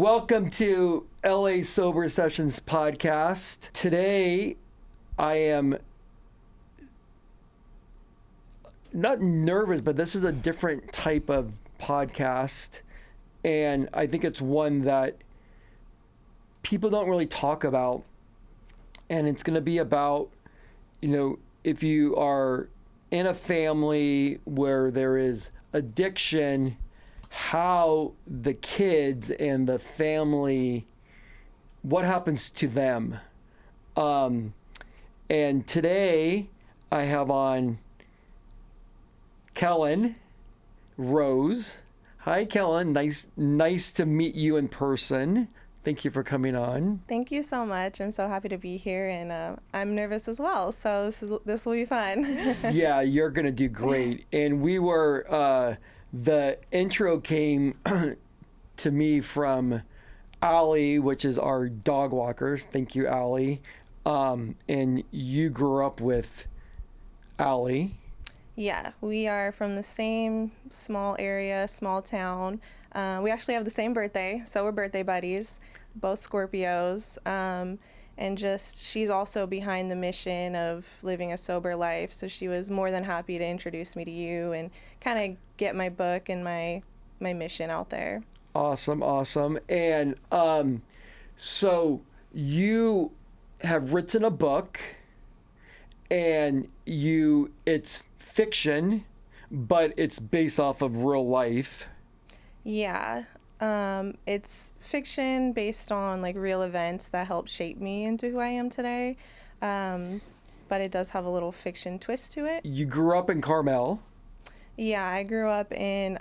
Welcome to LA Sober Sessions podcast. Today, I am not nervous, but this is a different type of podcast. And I think it's one that people don't really talk about. And it's going to be about, if you are in a family where there is addiction, how the kids and the family, what happens to them. And today I have on Kellyn Rose. Hi, Kellyn. Nice to meet you in person. Thank you for coming on. Thank you so much. I'm so happy to be here, and I'm nervous as well. So this will be fun. Yeah, you're gonna do great. And we were. The intro came to me from Allie, which is our dog walkers. Thank you, Allie. And you grew up with Allie. Yeah, we are from the same small area, small town. We actually have the same birthday, so we're birthday buddies, both Scorpios. And she's also behind the mission of living a sober life. So she was more than happy to introduce me to you and kind of get my book and my mission out there. Awesome. And so you have written a book, and it's fiction, but it's based off of real life. Yeah. It's fiction based on real events that helped shape me into who I am today. But it does have a little fiction twist to it. You grew up in Carmel. Yeah, I grew up in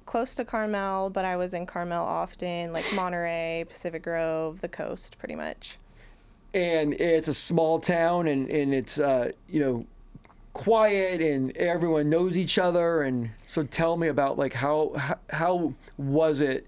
close to Carmel, but I was in Carmel often, like Monterey, Pacific Grove, the coast, pretty much. And it's a small town, and it's quiet, and everyone knows each other. And so tell me about how was it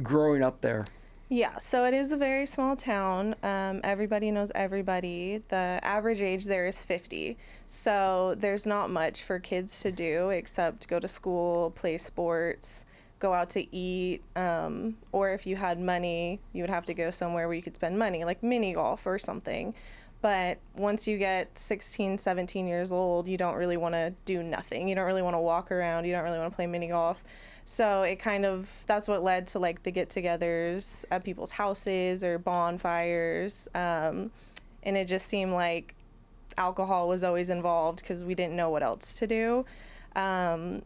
growing up there? Yeah, so it is a very small town. Everybody knows everybody. The average age there is 50. So there's not much for kids to do except go to school, play sports, go out to eat. Or if you had money, you would have to go somewhere where you could spend money, like mini golf or something. But once you get 16, 17 years old, you don't really want to do nothing. You don't really want to walk around. You don't really want to play mini golf. So that's what led to the get-togethers at people's houses or bonfires. And it just seemed like alcohol was always involved because we didn't know what else to do. And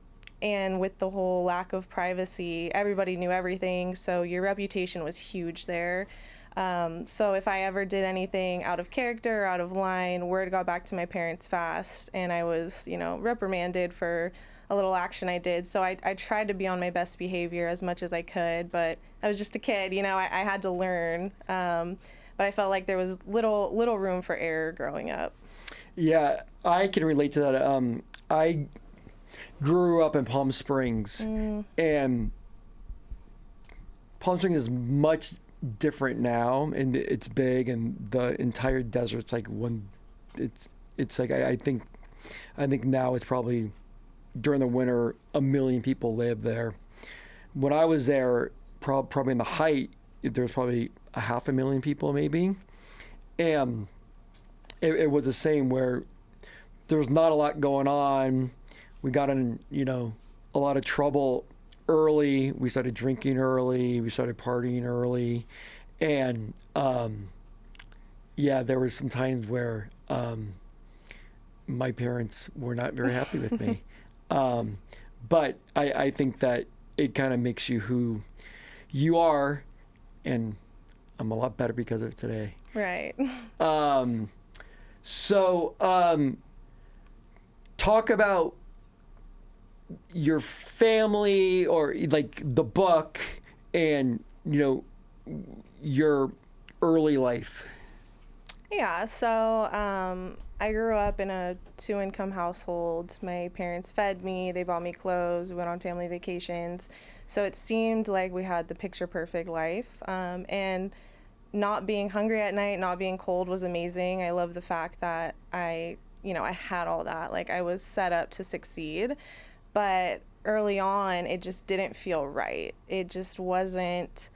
with the whole lack of privacy, everybody knew everything. So your reputation was huge there. So if I ever did anything out of character or out of line, word got back to my parents fast, and I was, reprimanded for a little action I did. So I tried to be on my best behavior as much as I could, but I was just a kid, I had to learn. But I felt like there was little room for error growing up. Yeah, I can relate to that. I grew up in Palm Springs, and Palm Springs is much different now, and it's big, and the entire desert's like one. It's like I think now it's probably during the winter 1 million people live there. When I was there, probably in the height, there was probably 500,000 people maybe, and it was the same where there was not a lot going on. We got in a lot of trouble early. We started drinking early. We started partying early. And there were some times where my parents were not very happy with me. But I think that it kind of makes you who you are, and I'm a lot better because of it today. Right. So talk about your family, or the book, and your early life. Yeah, so I grew up in a 2-income household. My parents fed me, they bought me clothes, we went on family vacations. So it seemed like we had the picture perfect life. And not being hungry at night, not being cold was amazing. I love the fact that I had all that. I was set up to succeed. But early on, it just didn't feel right. It just wasn't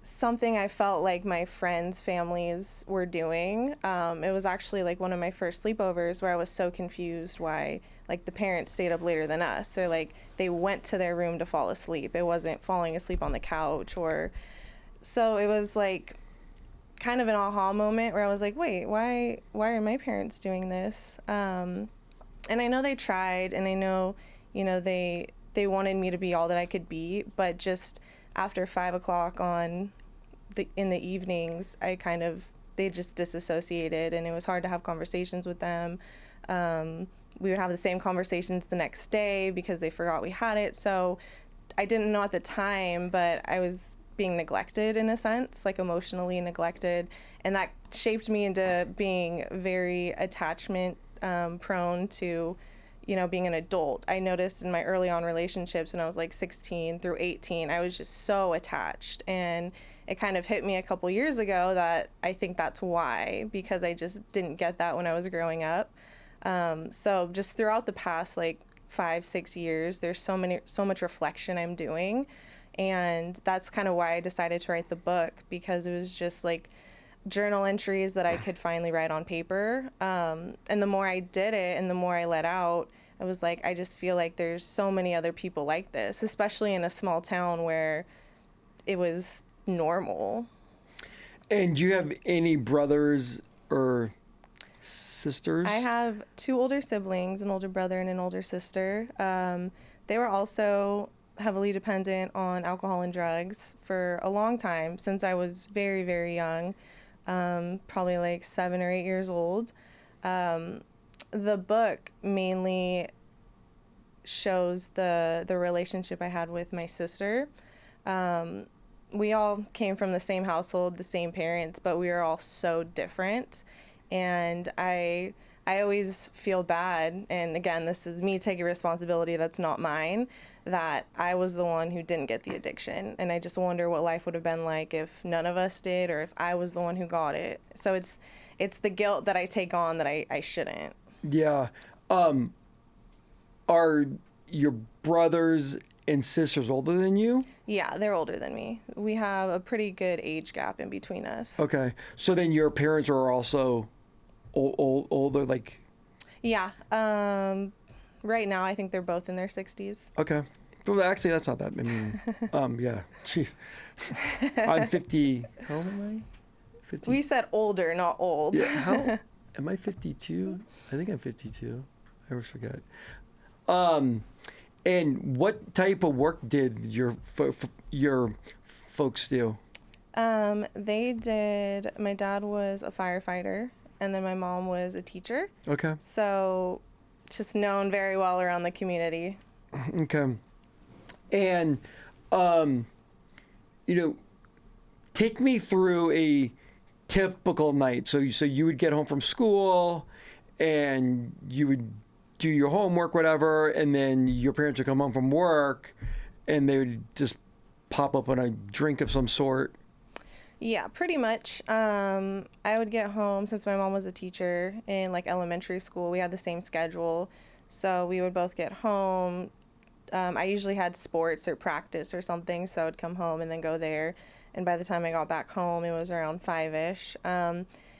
something I felt like my friends' families were doing. It was actually like one of my first sleepovers where I was so confused why like the parents stayed up later than us, or like they went to their room to fall asleep. It wasn't falling asleep on the couch, or so it was like kind of an aha moment where I was like, wait, why are my parents doing this? And I know they tried, and I know, they wanted me to be all that I could be, but just after 5 o'clock in the evenings, they just disassociated, and it was hard to have conversations with them. We would have the same conversations the next day because they forgot we had it. So I didn't know at the time, but I was being neglected in a sense, like emotionally neglected, and that shaped me into being very attachment prone to being an adult. I noticed in my early on relationships when I was like 16 through 18, I was just so attached, and it kind of hit me a couple years ago that I think that's why, because I just didn't get that when I was growing up. So just throughout the past like 5-6 years, there's so much reflection I'm doing, and that's kind of why I decided to write the book, because it was just like journal entries that I could finally write on paper. And the more I did it and the more I let out, I was like, I just feel like there's so many other people like this, especially in a small town where it was normal. And do you have any brothers or sisters? I have 2 older siblings, an older brother and an older sister. They were also heavily dependent on alcohol and drugs for a long time, since I was very, very young, probably like 7 or 8 years old. The book mainly shows the relationship I had with my sister. We all came from the same household, the same parents, but we were all so different. And I always feel bad, and again, this is me taking responsibility that's not mine, that I was the one who didn't get the addiction. And I just wonder what life would have been like if none of us did, or if I was the one who got it. So it's the guilt that I take on that I shouldn't. Yeah. Are your brothers and sisters older than you? Yeah, they're older than me. We have a pretty good age gap in between us. Okay. So then your parents are also older, like... Yeah. Right now, I think they're both in their 60s. Okay. Well, actually, that's not that. I mean, yeah. Jeez. I'm 50. How old am I? 50. We said older, not old. Yeah. How... Am I 52? I think I'm 52. I always forget. And what type of work did your folks do? They did. My dad was a firefighter, and then my mom was a teacher. Okay. So, just known very well around the community. Okay. And, take me through a typical night. So you would get home from school, and you would do your homework, whatever, and then your parents would come home from work, and they would just pop up on a drink of some sort. Yeah, pretty much. I would get home, since my mom was a teacher in like elementary school. We had the same schedule, so we would both get home. I usually had sports or practice or something, so I would come home and then go there. And by the time I got back home, it was around 5-ish.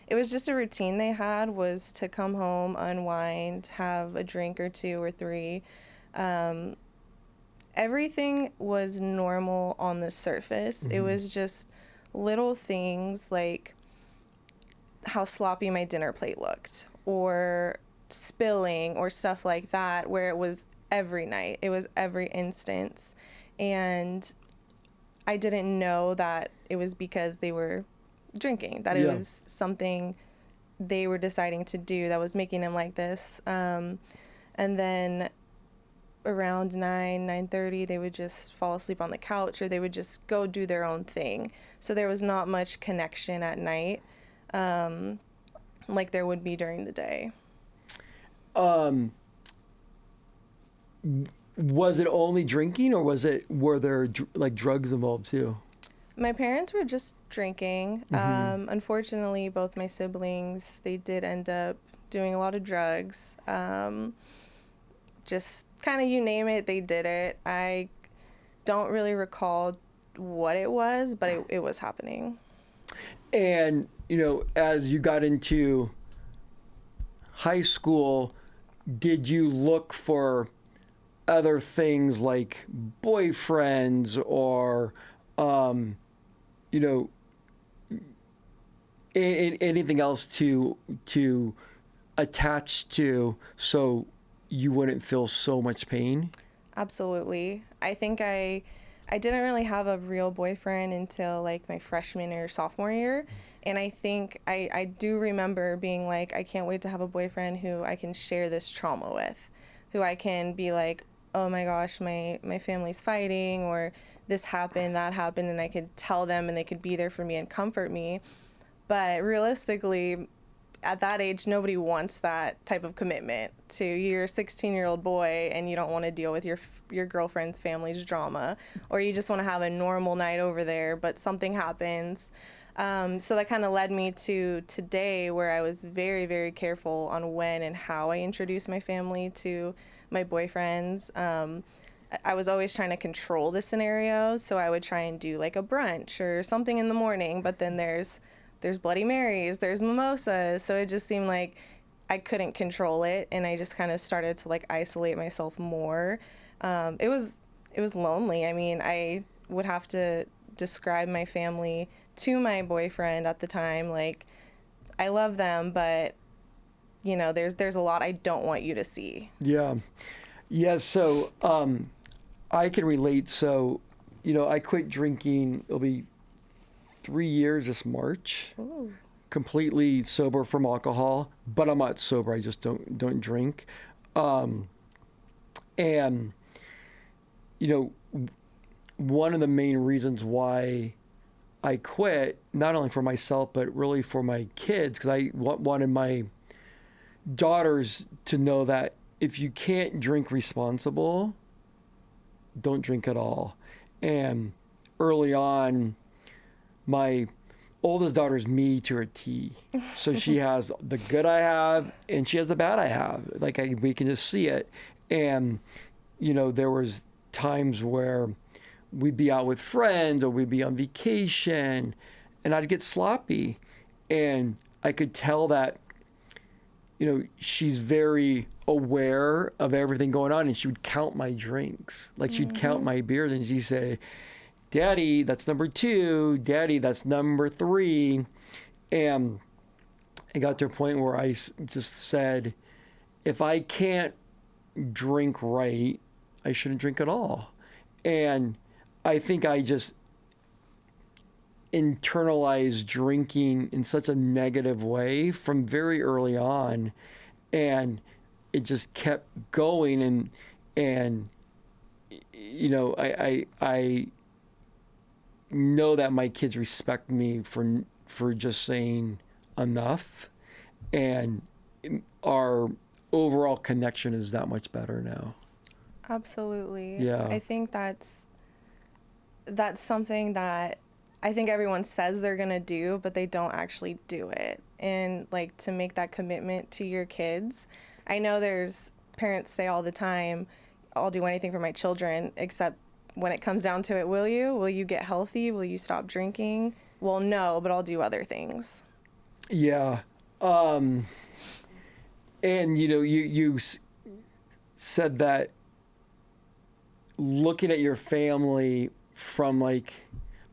It was just a routine they had, was to come home, unwind, have a drink or 2 or 3. Everything was normal on the surface. Mm-hmm. It was just little things like how sloppy my dinner plate looked, or spilling, or stuff like that, where it was every night. It was every instance. And I didn't know that it was because they were drinking, that it was something they were deciding to do that was making them like this. And then around 9:30, they would just fall asleep on the couch, or they would just go do their own thing. So there was not much connection at night, like there would be during the day. Was it only drinking, or were there like drugs involved too? My parents were just drinking. Mm-hmm. Unfortunately, both my siblings, they did end up doing a lot of drugs. Just kind of, you name it, they did it. I don't really recall what it was, but it was happening. And, as you got into high school, did you look for other things like boyfriends or, anything else to attach to so you wouldn't feel so much pain? Absolutely. I think I didn't really have a real boyfriend until like my freshman or sophomore year. And I think I do remember being like, I can't wait to have a boyfriend who I can share this trauma with, who I can be like, oh my gosh, my family's fighting, or this happened, that happened, and I could tell them and they could be there for me and comfort me. But realistically, at that age, nobody wants that type of commitment to you're a 16-year-old boy and you don't want to deal with your girlfriend's family's drama, or you just want to have a normal night over there, but something happens. So that kind of led me to today, where I was very, very careful on when and how I introduced my family to my boyfriends. I was always trying to control the scenario, so I would try and do like a brunch or something in the morning, but then there's Bloody Marys, there's mimosas, so it just seemed like I couldn't control it, and I just kind of started to like isolate myself more. It was lonely. I mean, I would have to describe my family to my boyfriend at the time, like, I love them, but there's a lot I don't want you to see. Yeah. So I can relate. So I quit drinking. It'll be 3 years this March. Ooh. Completely sober from alcohol, but I'm not sober. I just don't drink. And one of the main reasons why I quit, not only for myself but really for my kids, because I wanted my daughters to know that if you can't drink responsible, don't drink at all. And early on, my oldest daughter's me to her T. So she has the good I have, and she has the bad I have. Like, we can just see it. And, there was times where we'd be out with friends or we'd be on vacation, and I'd get sloppy. And I could tell that, she's very aware of everything going on, and she would count my drinks. Like, she'd count my beers, and she'd say, Daddy, that's number 2. Daddy, that's number 3. And it got to a point where I just said, if I can't drink right, I shouldn't drink at all. And I think I just internalized drinking in such a negative way from very early on. And it just kept going. And I know that my kids respect me for just saying enough, and our overall connection is that much better now. Absolutely. Yeah. I think that's something that I think everyone says they're gonna do, but they don't actually do it. And like, to make that commitment to your kids, I know there's parents say all the time, I'll do anything for my children, except when it comes down to it, will you get healthy? Will you stop drinking? Well, no, but I'll do other things. Yeah. And you said that looking at your family from like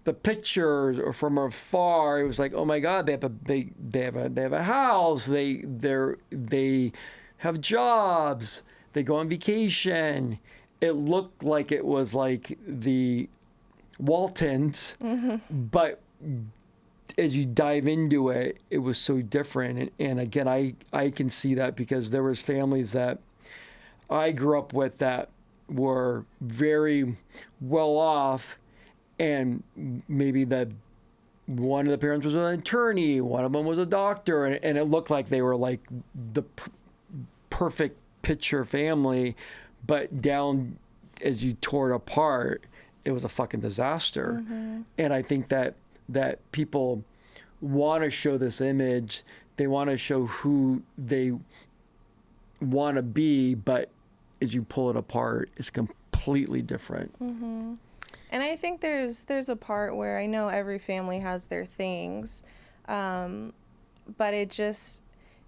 the pictures or from afar, it was like, oh my God, they have a house, they have jobs, they go on vacation. It looked like it was like the Waltons, but as you dive into it, it was so different. And again, I can see that because there was families that I grew up with that were very well off, and maybe that one of the parents was an attorney, one of them was a doctor, and it looked like they were like the perfect picture family, but down as you tore it apart, it was a fucking disaster. And I think that people want to show this image, they want to show who they want to be, but as you pull it apart, it's completely different. And I think there's a part where I know every family has their things, but it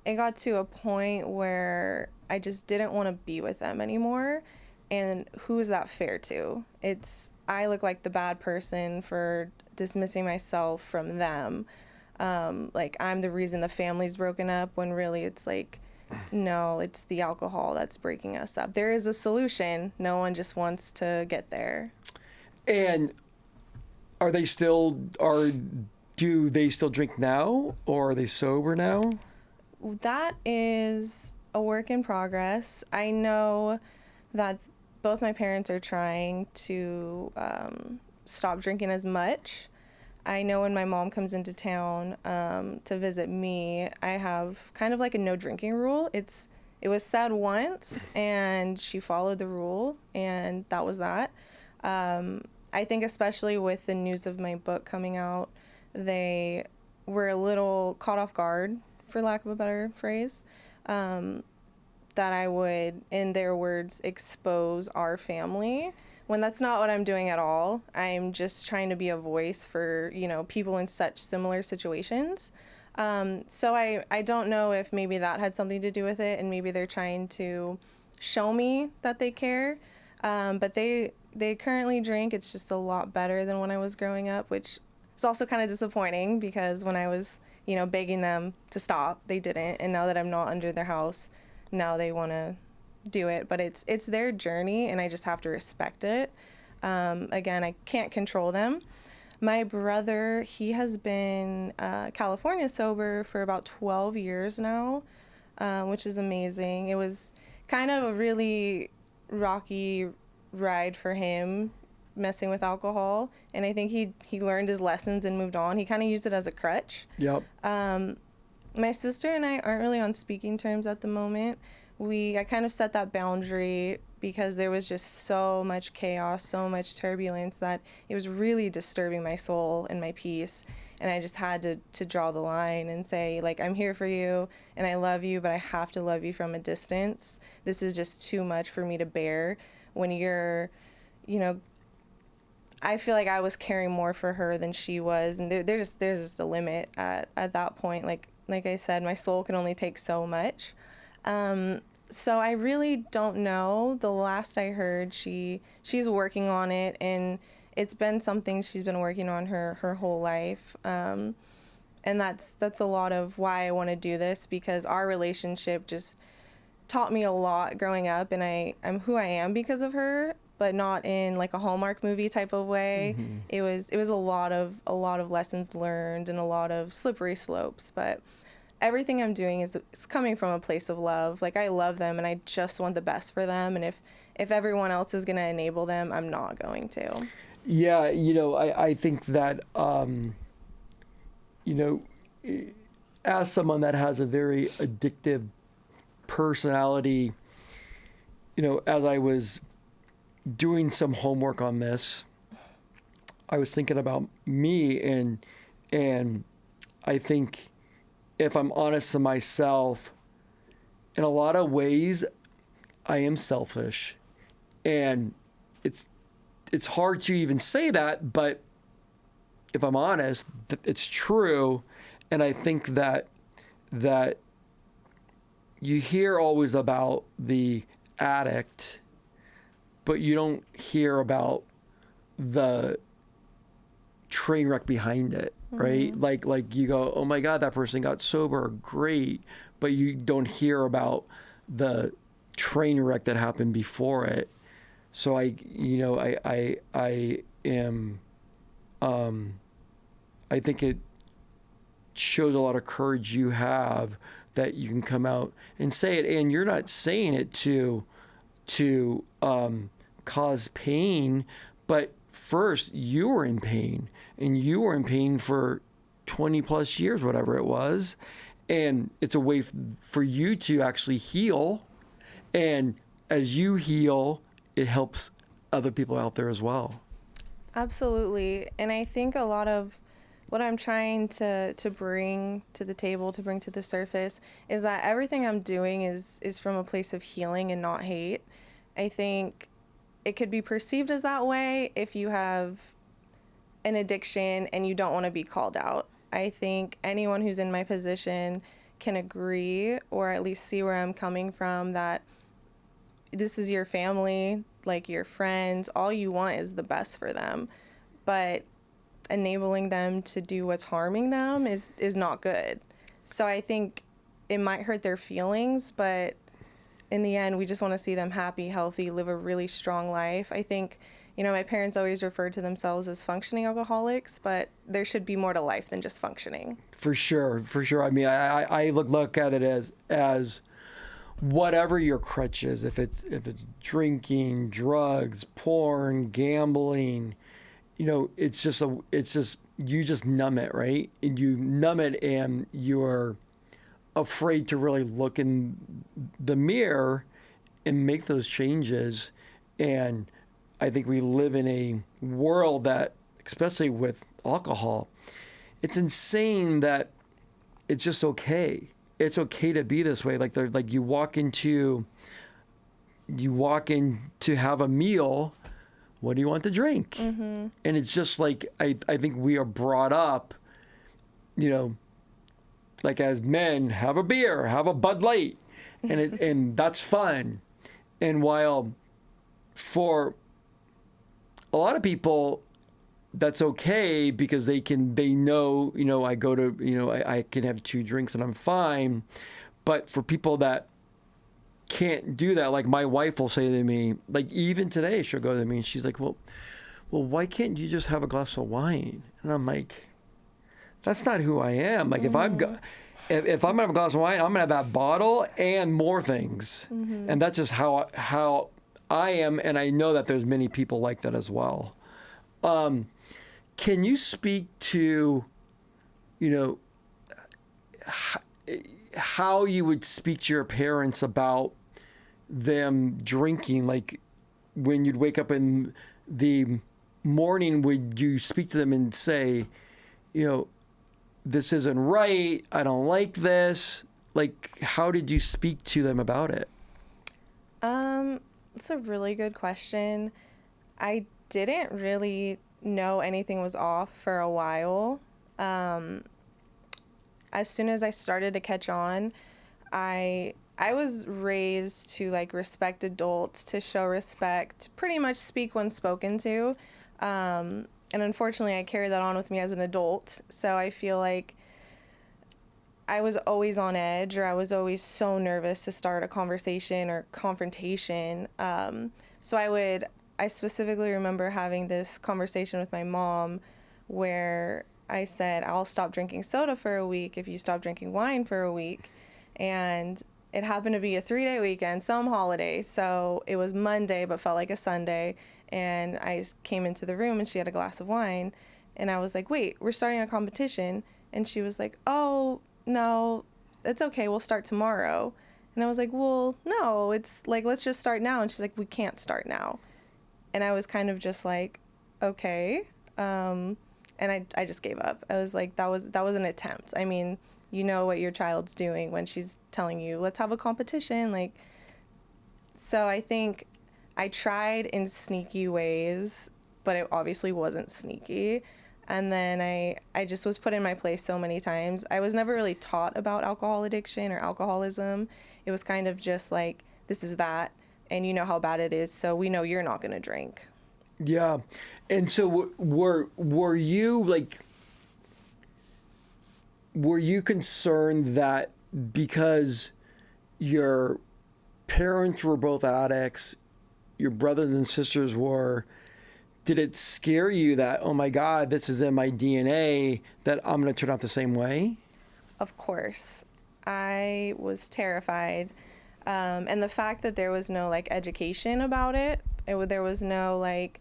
got to a point where I just didn't want to be with them anymore. And who is that fair to? I look like the bad person for dismissing myself from them. Like I'm the reason the family's broken up, when really it's like, no, it's the alcohol that's breaking us up. There is a solution. No one just wants to get there. And do they still drink now, or are they sober now? That is a work in progress. I know that both my parents are trying to stop drinking as much. I know when my mom comes into town to visit me, I have kind of like a no drinking rule. It was said once, and she followed the rule, and that was that. I think especially with the news of my book coming out, they were a little caught off guard, for lack of a better phrase, that I would, in their words, expose our family, when that's not what I'm doing at all. I'm just trying to be a voice for, people in such similar situations. So I don't know if maybe that had something to do with it, and maybe they're trying to show me that they care. But they currently drink. It's just a lot better than when I was growing up, which is also kind of disappointing, because when I was, begging them to stop, they didn't. And now that I'm not under their house, now they want to do it. But it's their journey, and I just have to respect it. Again, I can't control them. My brother, he has been California sober for about 12 years now, which is amazing. It was kind of a really rocky ride for him, messing with alcohol, and I think he learned his lessons and moved on. He kind of used it as a crutch. Yep. My sister and I aren't really on speaking terms at the moment. I kind of set that boundary because there was just so much chaos, so much turbulence, that it was really disturbing my soul and my peace. And I just had to draw the line and say, like, I'm here for you and I love you, but I have to love you from a distance. This is just too much for me to bear. When you're, I feel like I was caring more for her than she was. And there's just a limit at that point. Like I said, my soul can only take so much. So I really don't know. The last I heard, she's working on it, and it's been something she's been working on her whole life. And that's a lot of why I want to do this, because our relationship just taught me a lot growing up, and I'm who I am because of her, but not in like a Hallmark movie type of way. Mm-hmm. It was a lot of lessons learned and a lot of slippery slopes, but everything I'm doing is coming from a place of love. Like, I love them and I just want the best for them, and if everyone else is going to enable them, I'm not going to. Yeah, I think that as someone that has a very addictive personality, as I was doing some homework on this, I was thinking about me, and I think, if I'm honest to myself, in a lot of ways, I am selfish. And it's hard to even say that, but if I'm honest, it's true. And I think that you hear always about the addict, but you don't hear about the train wreck behind it, right? Mm-hmm. Like you go, oh my God, that person got sober, great, but you don't hear about the train wreck that happened before it. So I think it shows a lot of courage you have, that you can come out and say it, and you're not saying it to cause pain, but first you were in pain, and you were in pain for 20 plus years, whatever it was. And it's a way for you to actually heal. And as you heal, it helps other people out there as well. Absolutely. And I think a lot of what I'm trying to bring to the table, to bring to the surface, is that everything I'm doing is from a place of healing and not hate. I think it could be perceived as that way if you have an addiction and you don't want to be called out. I think anyone who's in my position can agree, or at least see where I'm coming from, that this is your family, like your friends. All you want is the best for them. But enabling them to do what's harming them is not good. So I think it might hurt their feelings, but in the end, we just want to see them happy, healthy, live a really strong life. I think, my parents always referred to themselves as functioning alcoholics, but there should be more to life than just functioning. For sure. I mean, I look at it as whatever your crutch is, if it's drinking, drugs, porn, gambling, it's just you just numb it, right? And you numb it, and you're afraid to really look in the mirror and make those changes. And I think we live in a world that, especially with alcohol, it's insane that it's just okay. It's okay to be this way. Like you walk in to have a meal. What do you want to drink? Mm-hmm. And it's just like, I think we are brought up, like as men, have a beer, have a Bud Light, and that's fun. And while for a lot of people, that's okay because they know, I go to, I can have 2 drinks and I'm fine. But for people that can't do that, like my wife will say to me, like even today, she'll go to me and she's like, well, why can't you just have a glass of wine? And I'm like, that's not who I am. Like if I'm gonna have a glass of wine, I'm gonna have that bottle and more things. Mm-hmm. And that's just how I am. And I know that there's many people like that as well. Can you speak to, how you would speak to your parents about them drinking? Like when you'd wake up in the morning, would you speak to them and say, this isn't right, I don't like this? Like, how did you speak to them about it? It's a really good question. I didn't really know anything was off for a while. As soon as I started to catch on, I was raised to like respect adults, to show respect, pretty much speak when spoken to. And unfortunately, I carry that on with me as an adult. So I feel like I was always on edge, or I was always so nervous to start a conversation or confrontation. So I specifically remember having this conversation with my mom where I said, I'll stop drinking soda for a week if you stop drinking wine for a week. And it happened to be a 3-day weekend, some holiday. So it was Monday, but felt like a Sunday. And I came into the room and she had a glass of wine. And I was like, wait, we're starting a competition. And she was like, oh, no, it's okay. We'll start tomorrow. And I was like, well, no, it's like, let's just start now. And she's like, we can't start now. And I was kind of just like, okay. And I just gave up. I was like, that was an attempt. I mean, you know what your child's doing when she's telling you, let's have a competition. Like, so I think I tried in sneaky ways, but it obviously wasn't sneaky. And then I just was put in my place so many times. I was never really taught about alcohol addiction or alcoholism. It was kind of just like, this is that, and you know how bad it is, so we know you're not going to drink. Yeah. And so were you concerned that because your parents were both addicts, your brothers and sisters were, did it scare you that, oh my God, this is in my DNA, that I'm going to turn out the same way? Of course. I was terrified. And the fact that there was no like education about it, there was no like,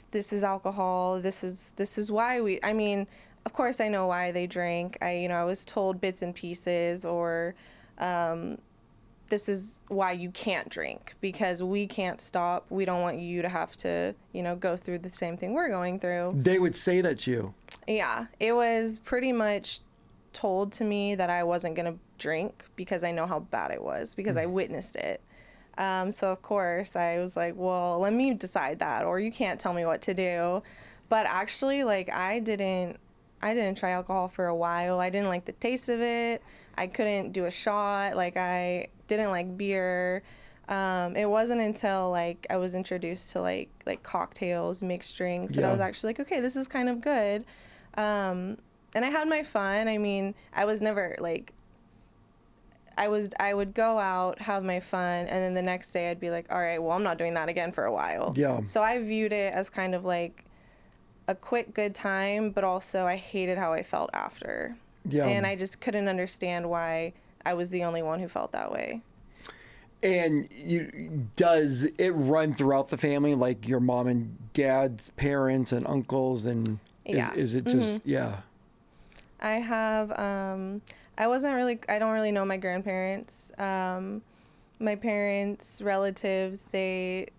this is alcohol, this is why I mean, of course I know why they drink. I was told bits and pieces, or this is why you can't drink, because we can't stop. We don't want you to have to, go through the same thing we're going through. They would say that to you? Yeah, it was pretty much told to me that I wasn't going to drink because I know how bad it was, because I witnessed it. So of course I was like, well, let me decide that, or you can't tell me what to do. But actually, like, I didn't try alcohol for a while. I didn't like the taste of it. I couldn't do a shot. Like, I didn't like beer. It wasn't until like I was introduced to like cocktails, mixed drinks, that I was actually like, okay, this is kind of good. And I had my fun. I mean, I was never like, I would go out, have my fun, and then the next day I'd be like, all right, well, I'm not doing that again for a while. Yeah. So I viewed it as kind of like a quick good time, but also I hated how I felt after. Yeah. And I just couldn't understand why I was the only one who felt that way. And does it run throughout the family, like your mom and dad's parents and uncles, and is it just I have I don't really know my grandparents. My parents, relatives, they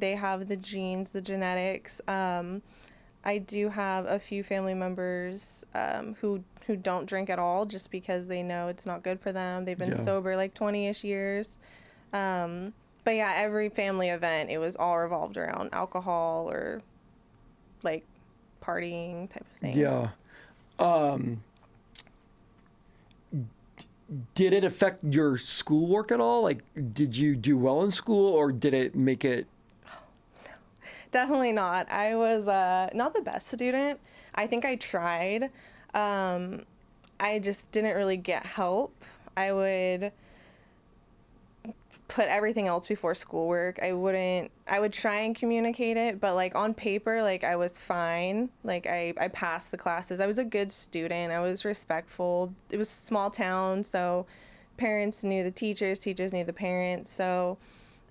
have the genes, the genetics. I do have a few family members who don't drink at all, just because they know it's not good for them. They've been sober like 20-ish years. But yeah, every family event, it was all revolved around alcohol or like partying type of thing. Yeah. Did it affect your schoolwork at all? Like, did you do well in school, or did it make it? Definitely not. I was not the best student. I think I tried. I just didn't really get help. I would put everything else before schoolwork. I would try and communicate it, but like on paper, like I was fine. Like I passed the classes. I was a good student. I was respectful. It was a small town, so parents knew the teachers, teachers knew the parents. So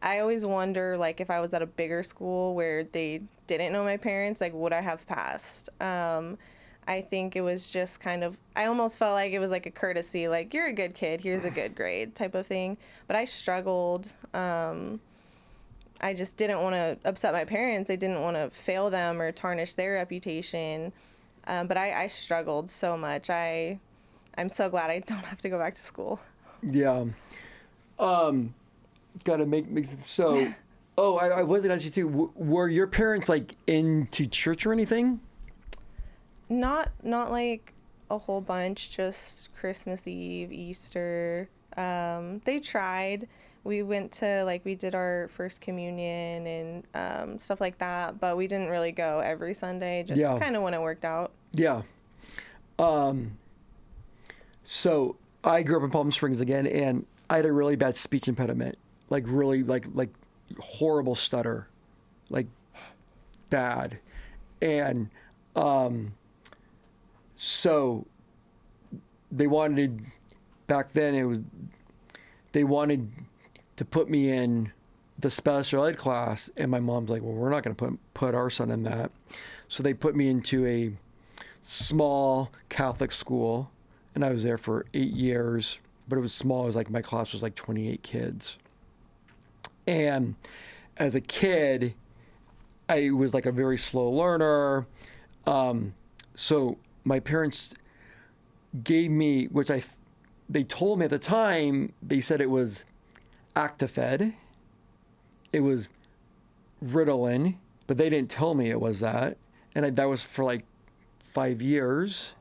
I always wonder, like, if I was at a bigger school where they didn't know my parents, like, would I have passed? I think it was just kind of, I almost felt like it was like a courtesy, like, you're a good kid, here's a good grade type of thing. But I struggled. I just didn't want to upset my parents. I didn't want to fail them or tarnish their reputation. But I struggled so much. I'm so glad I don't have to go back to school. Yeah. Gotta make so. Oh, I wasn't actually too. Were your parents like into church or anything? Not like a whole bunch, just Christmas Eve, Easter. They tried. We went to, like, we did our first communion and stuff like that, but we didn't really go every Sunday, just kind of when it worked out. Yeah. So I grew up in Palm Springs again, and I had a really bad speech impediment, like really like horrible stutter, like bad. And so they wanted, back then they wanted to put me in the special ed class, and my mom's like, well, we're not going to put our son in that. So they put me into a small Catholic school, and I was there for 8 years, but it was small. It was like, my class was like 28 kids. And as a kid, I was like a very slow learner. So my parents gave me, which they told me at the time, they said it was Actifed. It was Ritalin, but they didn't tell me it was that. And that was for like 5 years.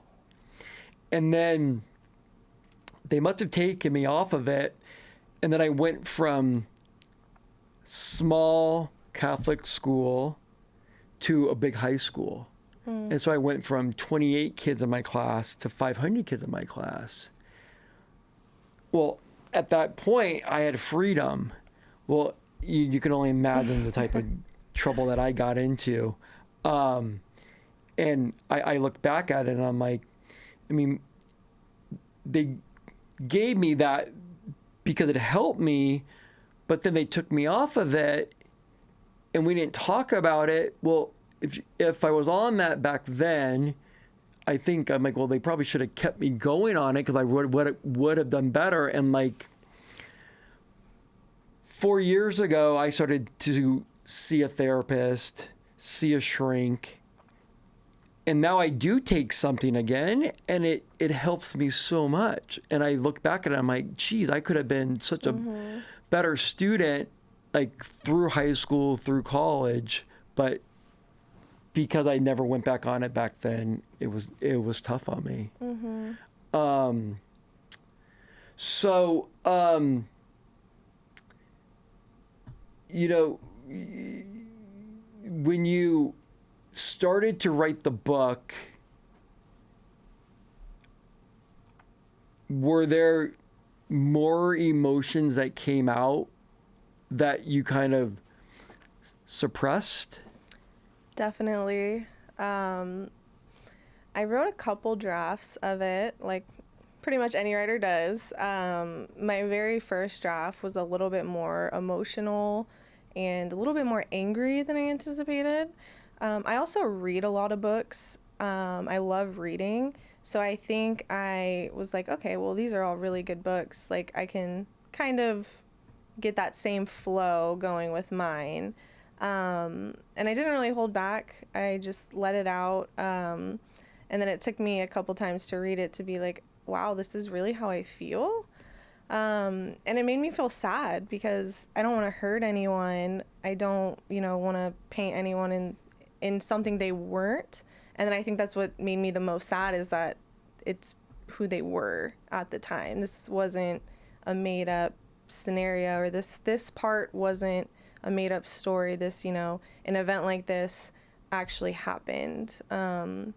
And then they must have taken me off of it. And then I went from small Catholic school to a big high school. And so I went from 28 kids in my class to 500 kids in my class. Well, at that point, I had freedom. Well, you can only imagine the type of trouble that I got into. And I look back at it and I'm like, I mean, they gave me that because it helped me, but then they took me off of it and we didn't talk about it. Well, if I was on that back then, I think I'm like, well, they probably should have kept me going on it, because I would have done better. And like 4 years ago, I started to see a therapist, see a shrink, and now I do take something again, and it helps me so much. And I look back at it, I'm like, geez, I could have been such a better student, like through high school, through college, but because I never went back on it back then, it was tough on me. So, you know, when you started to write the book, were there more emotions that came out that you kind of suppressed? Definitely. I wrote a couple drafts of it, like pretty much any writer does. My very first draft was a little bit more emotional and a little bit more angry than I anticipated. I also read a lot of books. I love reading. So I think I was like, okay, well, these are all really good books. Like, I can kind of get that same flow going with mine. And I didn't really hold back. I just let it out. And then it took me a couple times to read it to be like, wow, this is really how I feel. And it made me feel sad because I don't want to hurt anyone. I don't, want to paint anyone in something they weren't. And then I think that's what made me the most sad, is that it's who they were at the time. This wasn't a made up scenario, or this part wasn't a made up story. This, an event like this actually happened. And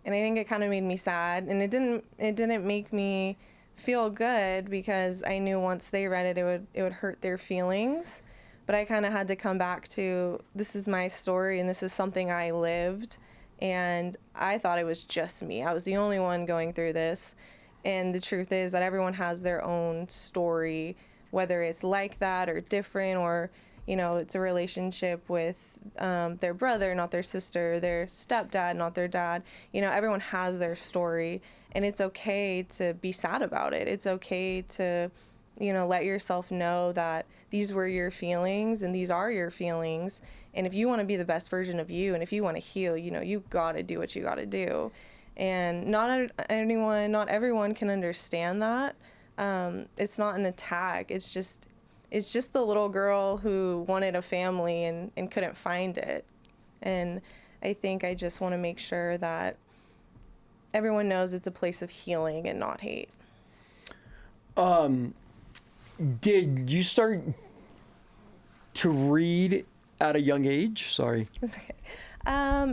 I think it kind of made me sad, and it didn't make me feel good, because I knew once they read it, it would hurt their feelings. But I kind of had to come back to, this is my story and this is something I lived. And I thought it was just me. I was the only one going through this. And the truth is that everyone has their own story, whether it's like that or different, or, it's a relationship with their brother, not their sister, their stepdad, not their dad. Everyone has their story, and it's okay to be sad about it. It's okay to, let yourself know that these were your feelings and these are your feelings. And if you want to be the best version of you, and if you want to heal, you got to do what you got to do. And not everyone can understand that. It's not an attack. It's just the little girl who wanted a family and couldn't find it. And I think I just want to make sure that everyone knows it's a place of healing and not hate. Did you start to read at a young age? Sorry. It's okay.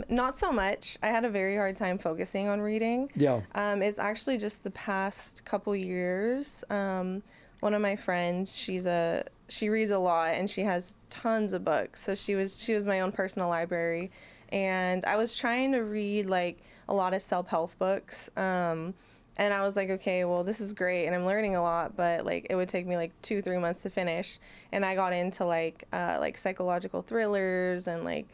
Not so much. I had a very hard time focusing on reading. Yeah. It's actually just the past couple years. One of my friends, she reads a lot and she has tons of books. So she was my own personal library, and I was trying to read like a lot of self-help books. And I was like, okay, well, this is great, and I'm learning a lot, but like it would take me like 2-3 months to finish. And I got into like psychological thrillers and like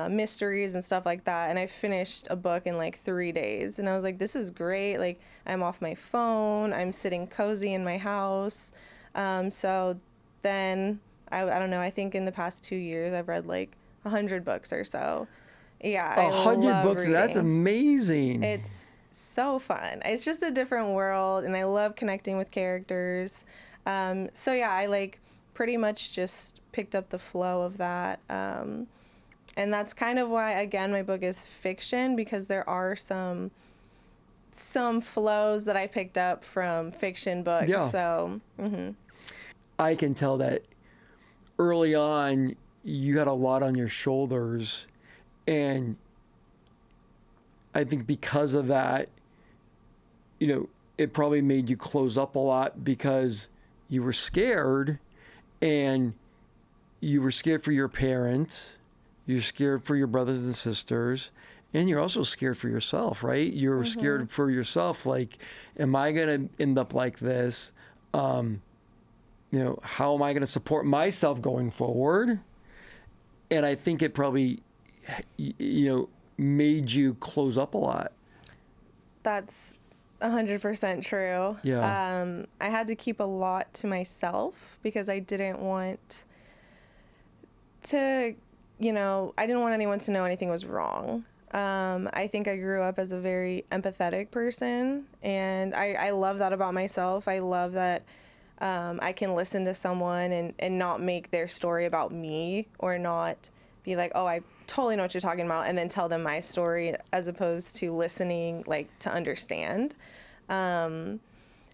mysteries and stuff like that. And I finished a book in like 3 days, and I was like, this is great. Like, I'm off my phone, I'm sitting cozy in my house. So then I don't know, I think in the past 2 years I've read like 100 books or so. Yeah, 100 books. reading. That's amazing. It's so fun. It's just a different world, and I love connecting with characters. So yeah, I like pretty much just picked up the flow of that. And that's kind of why, again, my book is fiction, because there are some flows that I picked up from fiction books. Yeah. So I can tell that early on you had a lot on your shoulders, and I think because of that, it probably made you close up a lot, because you were scared, and you were scared for your parents, you're scared for your brothers and sisters, and you're also scared for yourself, right? You're scared for yourself. Like, am I going to end up like this? How am I going to support myself going forward? And I think it probably, made you close up a lot. That's 100% true. Yeah. I had to keep a lot to myself, because I didn't want to, I didn't want anyone to know anything was wrong. I think I grew up as a very empathetic person, and I love that about myself. I love that I can listen to someone and not make their story about me, or not be like, oh, I totally know what you're talking about, and then tell them my story, as opposed to listening, like, to understand.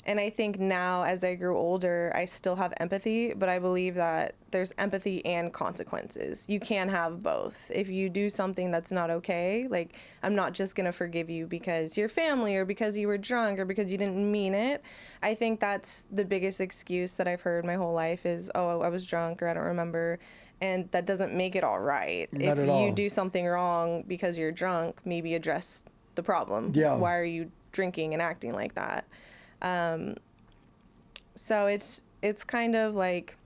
And I think now, as I grew older, I still have empathy, but I believe that there's empathy and consequences. You can have both. If you do something that's not okay, like, I'm not just going to forgive you because you're family, or because you were drunk, or because you didn't mean it. I think that's the biggest excuse that I've heard my whole life is, oh, I was drunk, or I don't remember. And that doesn't make it all right. Not if at you all. do something wrong because you're drunk, maybe address the problem. Yeah. Why are you drinking and acting like that? So it's kind of like,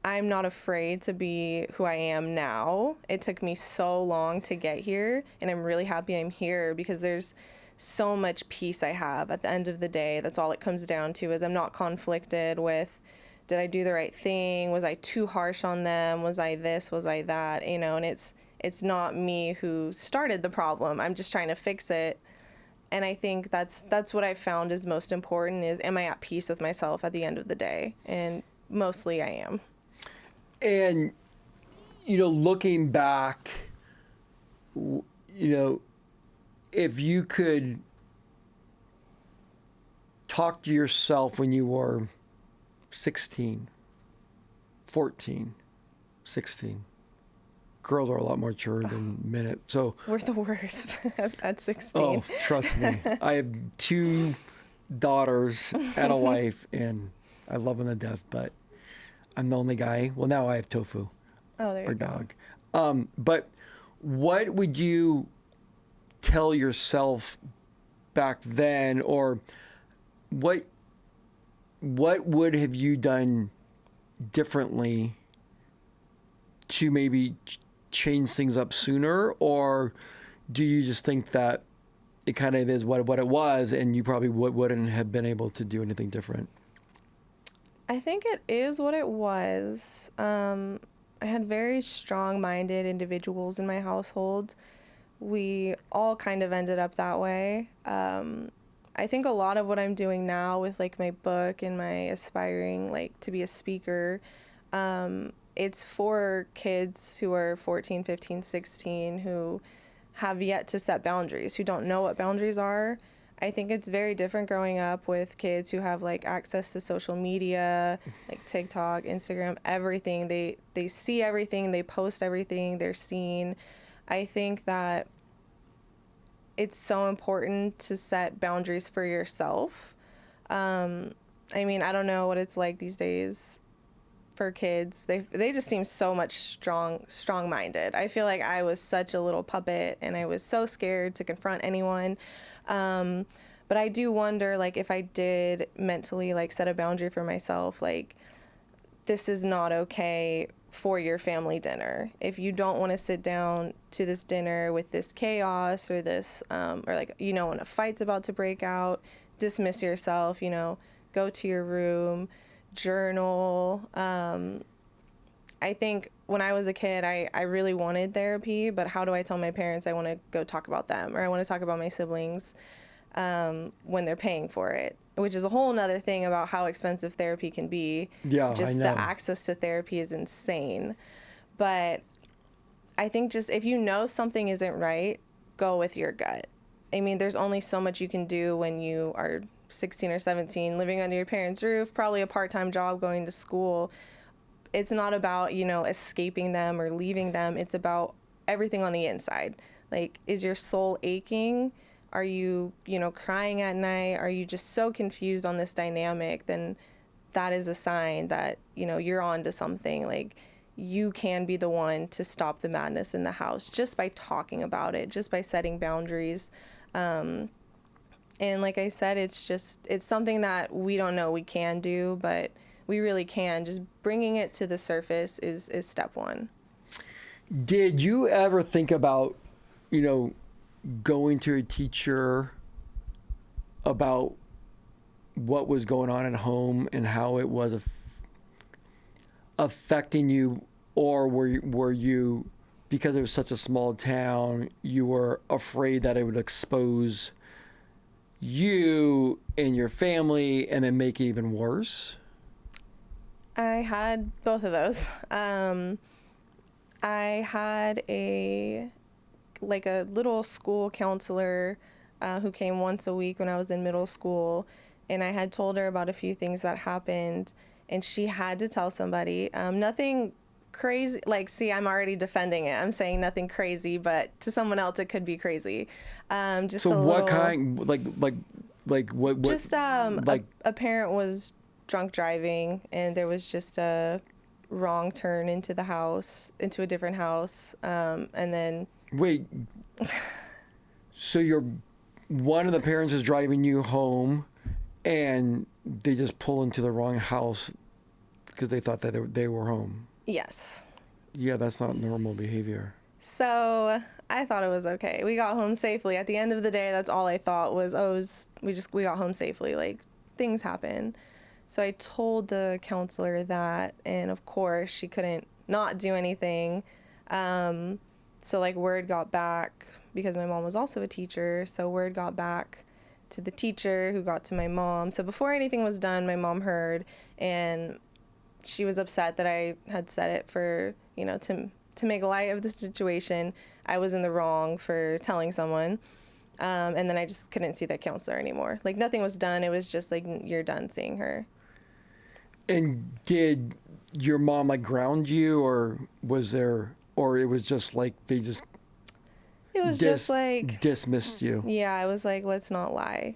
I'm not afraid to be who I am now. It took me so long to get here, and I'm really happy I'm here, because there's so much peace I have at the end of the day. That's all it comes down to, is I'm not conflicted with, did I do the right thing? Was I too harsh on them? Was I this? Was I that? You know, and it's not me who started the problem. I'm just trying to fix it. And I think that's what I found is most important, is, am I at peace with myself at the end of the day? And mostly I am. And, looking back, if you could talk to yourself when you were 16, 14, 16. Girls are a lot more mature than men. So We're the worst at 16. Oh, trust me. I have 2 daughters and a wife, and I love them to death, but I'm the only guy. Well, now I have Tofu, Oh, there our you go. dog. But what would you tell yourself back then, or what would have you done differently to maybe change things up sooner? Or do you just think that it kind of is what it was, and you probably wouldn't have been able to do anything different? I think it is what it was. I had very strong-minded individuals in my household. We all kind of ended up that way. I think a lot of what I'm doing now with, like, my book and my aspiring, like, to be a speaker, it's for kids who are 14, 15, 16 who have yet to set boundaries, who don't know what boundaries are. I think it's very different growing up with kids who have, like, access to social media, like TikTok, Instagram, everything. They see everything, they post everything, they're seen. I think that it's so important to set boundaries for yourself. I mean, I don't know what it's like these days for kids. They just seem so much strong-minded. I feel like I was such a little puppet, and I was so scared to confront anyone. But I do wonder, like, if I did mentally, like, set a boundary for myself, like, this is not okay for your family dinner. If you don't want to sit down to this dinner with this chaos, or this, or, like, when a fight's about to break out, dismiss yourself, go to your room, journal. I think when I was a kid, I really wanted therapy, but how do I tell my parents I want to go talk about them, or I want to talk about my siblings when they're paying for it? Which is a whole nother thing about how expensive therapy can be. Yeah, just I know. the access to therapy is insane. But I think just if you know something isn't right, go with your gut. I mean, there's only so much you can do when you are 16 or 17, living under your parents' roof, probably a part-time job, going to school. It's not about, escaping them or leaving them. It's about everything on the inside. Like, is your soul aching? Are you, crying at night? Are you just so confused on this dynamic? Then that is a sign that, you're on to something. Like, you can be the one to stop the madness in the house just by talking about it, just by setting boundaries. And like I said, it's something that we don't know we can do, but we really can. Just bringing it to the surface is step one. Did you ever think about, going to a teacher about what was going on at home and how it was affecting you? Or were you, because it was such a small town, you were afraid that it would expose you and your family and then make it even worse? I had both of those. I had a little school counselor who came once a week when I was in middle school, and I had told her about a few things that happened, and she had to tell somebody. Nothing crazy. See, I'm already defending it. I'm saying nothing crazy, but to someone else it could be crazy. Just So a what little, kind, what? just a parent was drunk driving, and there was just a wrong turn into a different house, and then Wait, so one of the parents is driving you home and they just pull into the wrong house because they thought that they were home. yes. Yeah, that's not normal behavior. So I thought it was okay. We got home safely. At the end of the day, that's all I thought was, we got home safely. Things happen. So I told the counselor that, and of course she couldn't not do anything. So word got back, because my mom was also a teacher. So word got back to the teacher, who got to my mom. So before anything was done, my mom heard, and she was upset that I had said it for, to make light of the situation. I was in the wrong for telling someone. And then I just couldn't see that counselor anymore. Nothing was done. It was just you're done seeing her. And did your mom ground you, or was there, or it was just they just It was just dismissed you? Yeah, I was let's not lie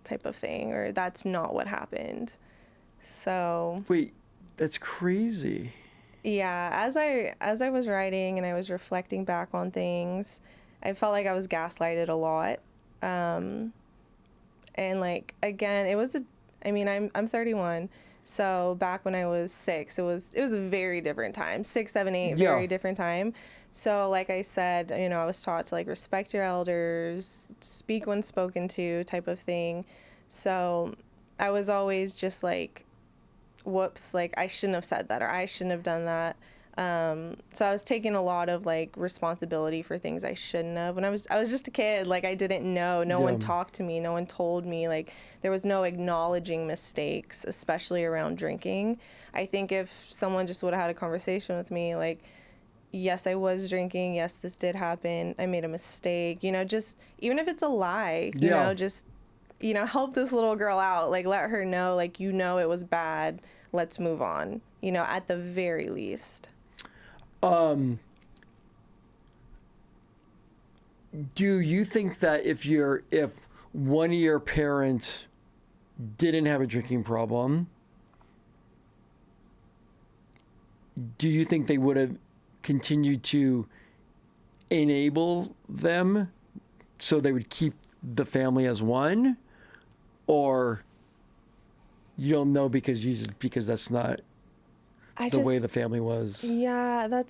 type of thing, or that's not what happened. So Wait, that's crazy. yeah, as I was writing and I was reflecting back on things, I felt like I was gaslighted a lot. And again, I'm 31. So back when I was 6, it was a very different time. 6, 7, 8, Yeah. very different time. So like I said, I was taught to respect your elders, speak when spoken to type of thing. So I was always just whoops, I shouldn't have said that, or I shouldn't have done that. So I was taking a lot of responsibility for things I shouldn't have. When I was just a kid, I didn't know. No one talked to me. No one told me. There was no acknowledging mistakes, especially around drinking. I think if someone just would have had a conversation with me, yes, I was drinking. Yes, this did happen. I made a mistake. Just even if it's a lie, just help this little girl out. Let her know, it was bad. Let's move on. At the very least. Do you think that if one of your parents didn't have a drinking problem, do you think they would have continued to enable them so they would keep the family as one? Or you don't know because that's not the way the family was? Yeah,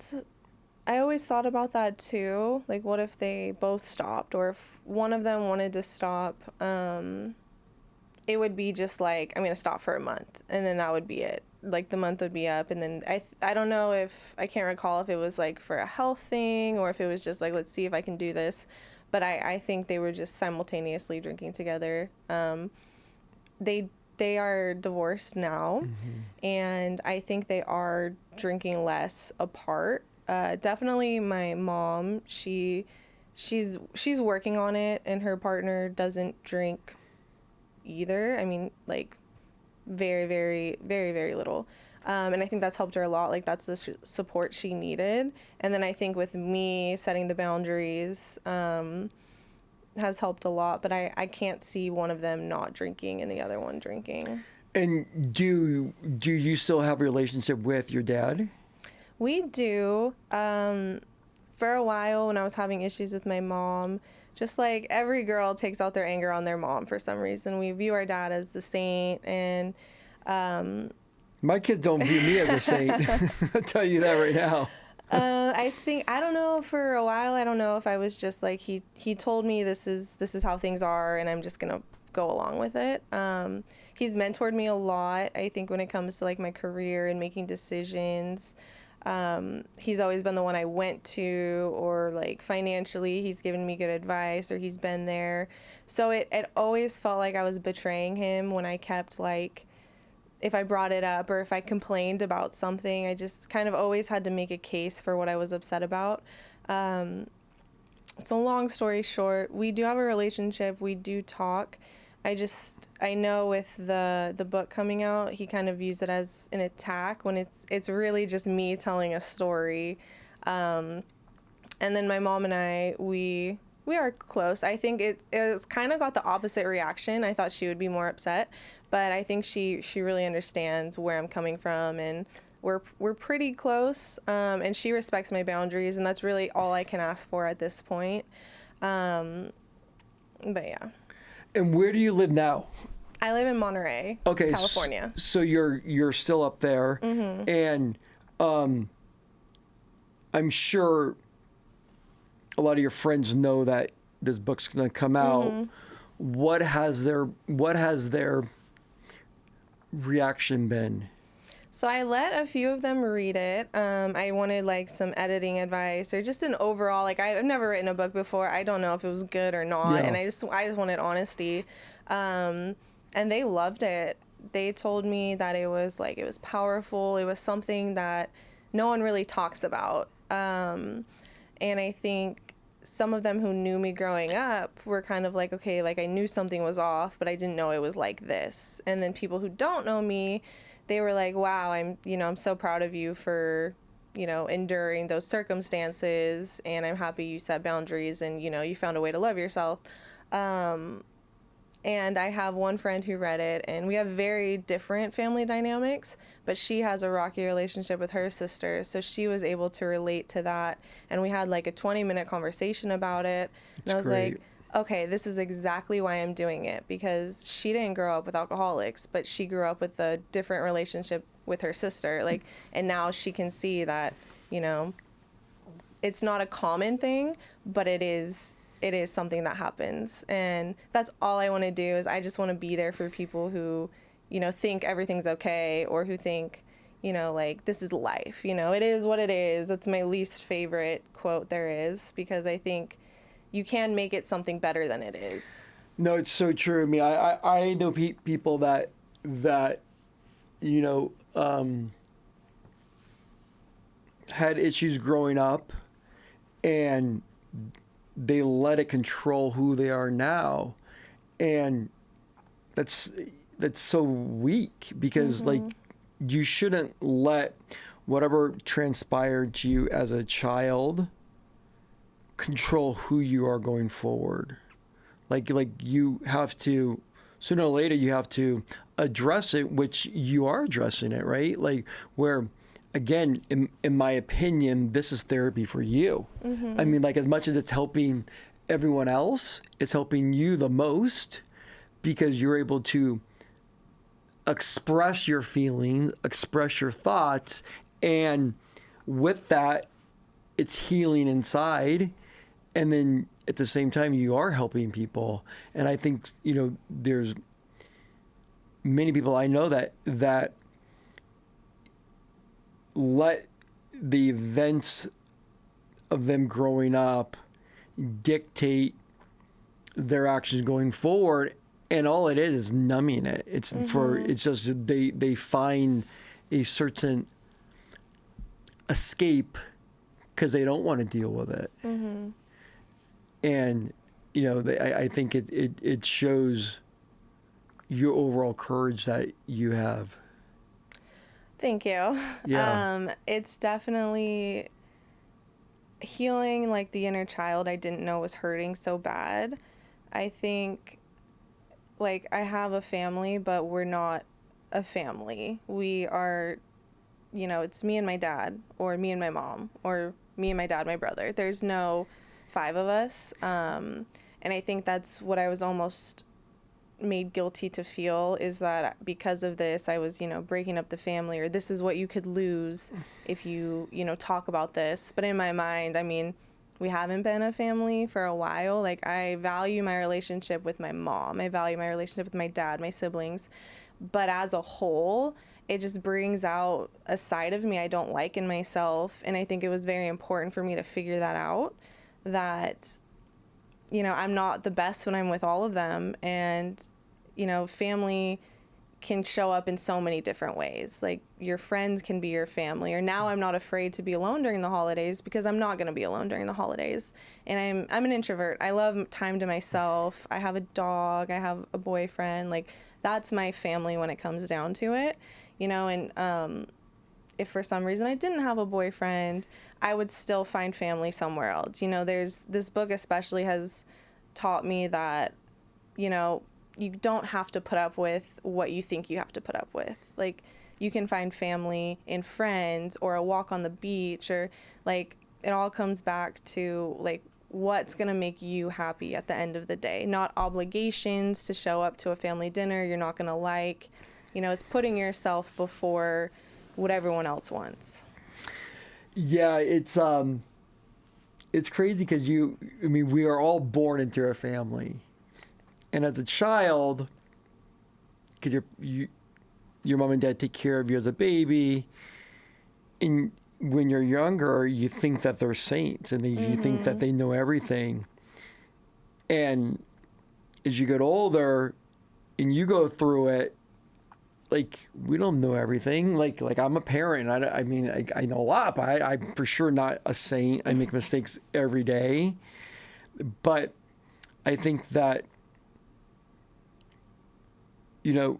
I always thought about that too. What if they both stopped, or if one of them wanted to stop? It would be just I'm going to stop for a month, and then that would be it. The month would be up, and then I don't know, if I can't recall if it was for a health thing, or if it was just let's see if I can do this. But I think they were just simultaneously drinking together. They are divorced now, and I think they are drinking less apart. Definitely my mom, she's working on it, and her partner doesn't drink either. Very, very, very, very little. And I think that's helped her a lot. That's the support she needed. And then I think with me setting the boundaries, has helped a lot, but I can't see one of them not drinking and the other one drinking. And do you still have a relationship with your dad? We do. For a while, when I was having issues with my mom, just every girl takes out their anger on their mom for some reason. We view our dad as the saint, and my kids don't view me as a saint. I'll tell you that right now. I don't know, for a while, I don't know if I was just he told me this is how things are, and I'm just gonna go along with it. He's mentored me a lot, I think, when it comes to my career and making decisions. He's always been the one I went to, or like financially, he's given me good advice, or he's been there. So it always felt like I was betraying him when I kept like, if I brought it up or if I complained about something, I just kind of always had to make a case for what I was upset about. So long story short, we do have a relationship. We do talk. I know with the book coming out, he kind of views it as an attack when it's really just me telling a story. And then my mom and I, we are close. I think it's kind of got the opposite reaction. I thought she would be more upset, but I think she really understands where I'm coming from, and we're pretty close. And she respects my boundaries, and that's really all I can ask for at this point. But yeah. And where do you live now? I live in Monterey, okay, California. So you're still up there, and I'm sure a lot of your friends know that this book's going to come out. What has their reaction been? So I let a few of them read it. I wanted like some editing advice or just an overall, like I've never written a book before. I don't know if it was good or not. Yeah. And I just wanted honesty. And they loved it. They told me that it was powerful. It was something that no one really talks about. And I think some of them who knew me growing up were kind of like, okay, like I knew something was off, but I didn't know it was like this. And then people who don't know me, they were like, wow, I'm so proud of you for, enduring those circumstances, and I'm happy you set boundaries and, you found a way to love yourself. And I have one friend who read it, and we have very different family dynamics, but she has a rocky relationship with her sister, so she was able to relate to that. And we had like a 20-minute conversation about it. And I was great. like, okay, this is exactly why I'm doing it, because she didn't grow up with alcoholics, but she grew up with a different relationship with her sister. Like, and now she can see that, it's not a common thing, but it is something that happens. And that's all I want to do, is I just want to be there for people who, think everything's okay, or who think, like, this is life, it is what it is. That's my least favorite quote there is, because I think you can make it something better than it is. No, it's so true. I mean, I know people that had issues growing up, and they let it control who they are now, and that's so weak, because like, you shouldn't let whatever transpired to you as a child control who you are going forward. Like you have to, sooner or later, you have to address it, which you are addressing it, right? Like, where, again, in my opinion, this is therapy for you. I mean, like, as much as it's helping everyone else, it's helping you the most, because you're able to express your feelings, express your thoughts, and with that, it's healing inside. And then at the same time, you are helping people. And I think, there's many people I know that let the events of them growing up dictate their actions going forward, and all it is numbing it. It's just they find a certain escape because they don't want to deal with it. And I think it shows your overall courage that you have. Thank you. Yeah. It's definitely healing, like, the inner child I didn't know was hurting so bad. I think, like, I have a family, but we're not a family. We are, it's me and my dad, or me and my mom, or me and my dad, my brother. There's no 5 of us. And I think that's what I was almost made guilty to feel, is that because of this, I was, breaking up the family, or this is what you could lose if you, talk about this. But in my mind, I mean, we haven't been a family for a while. Like, I value my relationship with my mom. I value my relationship with my dad, my siblings. But as a whole, it just brings out a side of me I don't like in myself. And I think it was very important for me to figure that out, that, you know, I'm not the best when I'm with all of them. And, you know, family can show up in so many different ways. Like, your friends can be your family. Or now I'm not afraid to be alone during the holidays, because I'm not going to be alone during the holidays. And I'm an introvert. I love time to myself. I have a dog. I have a boyfriend. Like, that's my family when it comes down to it, you know. And if for some reason I didn't have a boyfriend, I would still find family somewhere else. You know, this book especially has taught me that, you know, you don't have to put up with what you think you have to put up with. Like, you can find family in friends or a walk on the beach, or, like, it all comes back to, like, what's going to make you happy at the end of the day, not obligations to show up to a family dinner you're not going to like. You know, it's putting yourself before what everyone else wants. Yeah, it's crazy because we are all born into a family. And as a child, because your mom and dad take care of you as a baby, and when you're younger, you think that they're saints, and you think that they know everything. And as you get older, and you go through it, like, we don't know everything. Like I'm a parent. I mean, I know a lot, but I'm for sure not a saint. I make mistakes every day. But I think that, you know,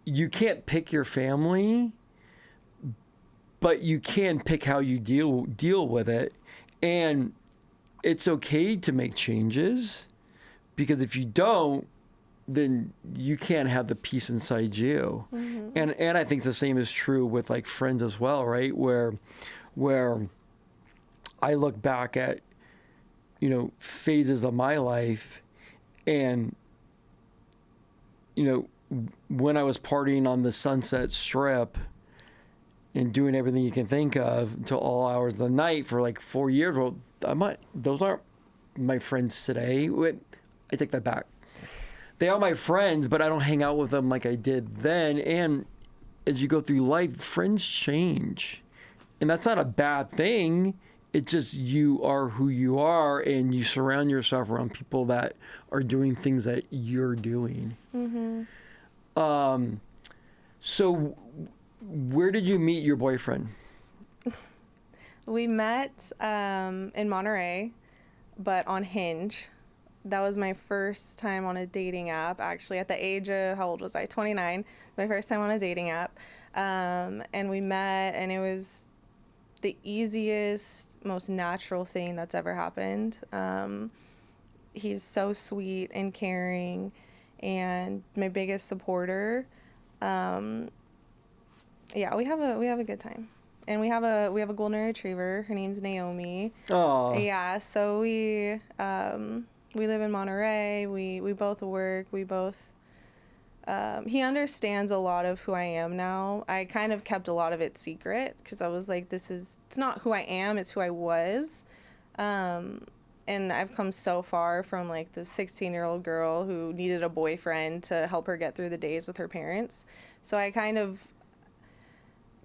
you can't pick your family, but you can pick how you deal with it. And it's okay to make changes, because if you don't, then you can't have the peace inside you. Mm-hmm. And I think the same is true with, like, friends as well, right? Where I look back at, you know, phases of my life, and, you know, when I was partying on the Sunset Strip and doing everything you can think of until all hours of the night for like 4 years, well, those aren't my friends today. I take that back. They are my friends, but I don't hang out with them like I did then. And as you go through life, friends change. And that's not a bad thing. It's just, you are who you are, and you surround yourself around people that are doing things that you're doing. Mm-hmm. So where did you meet your boyfriend? We met in Monterey, but on Hinge. That was my first time on a dating app, actually, at the age of, how old was I? 29. My first time on a dating app. And we met, and it was the easiest, most natural thing that's ever happened. He's so sweet and caring, and my biggest supporter. Yeah, we have a good time, and we have a golden retriever. Her name's Naomi. Oh. Yeah, so we live in Monterey. We both work. We both. He understands a lot of who I am now. I kind of kept a lot of it secret, because I was like, it's not who I am, it's who I was. And I've come so far from, like, the 16-year-old girl who needed a boyfriend to help her get through the days with her parents. So I kind of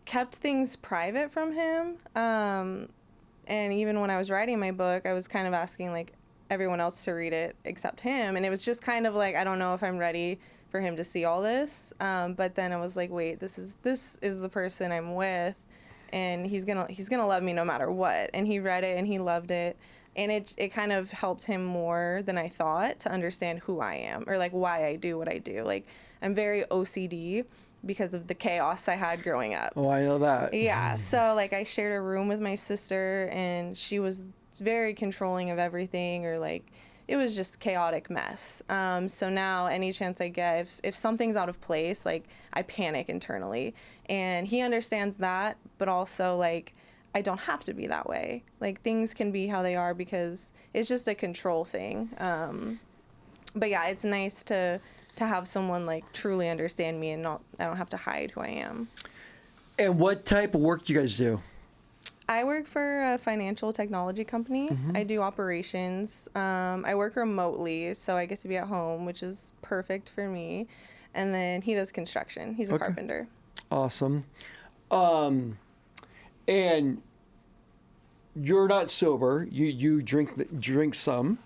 kept things private from him. And even when I was writing my book, I was kind of asking, like, everyone else to read it except him. And it was just kind of like, I don't know if I'm ready for him to see all this. But then I was like, wait, this is the person I'm with, and he's gonna love me no matter what. And he read it and he loved it. And it kind of helped him more than I thought to understand who I am, or, like, why I do what I do. Like, I'm very OCD because of the chaos I had growing up. Oh, I know that. Yeah. So, like, I shared a room with my sister, and she was very controlling of everything, or, like, it was just chaotic mess. So now any chance I get, if something's out of place, like, I panic internally. And he understands that, but also, like, I don't have to be that way. Like, things can be how they are because it's just a control thing. But yeah, it's nice to have someone, like, truly understand me, and I don't have to hide who I am. And what type of work do you guys do? I work for a financial technology company. Mm-hmm. I do operations. I work remotely, so I get to be at home, which is perfect for me. And then he does construction. He's a carpenter. Awesome. And you're not sober. You drink some.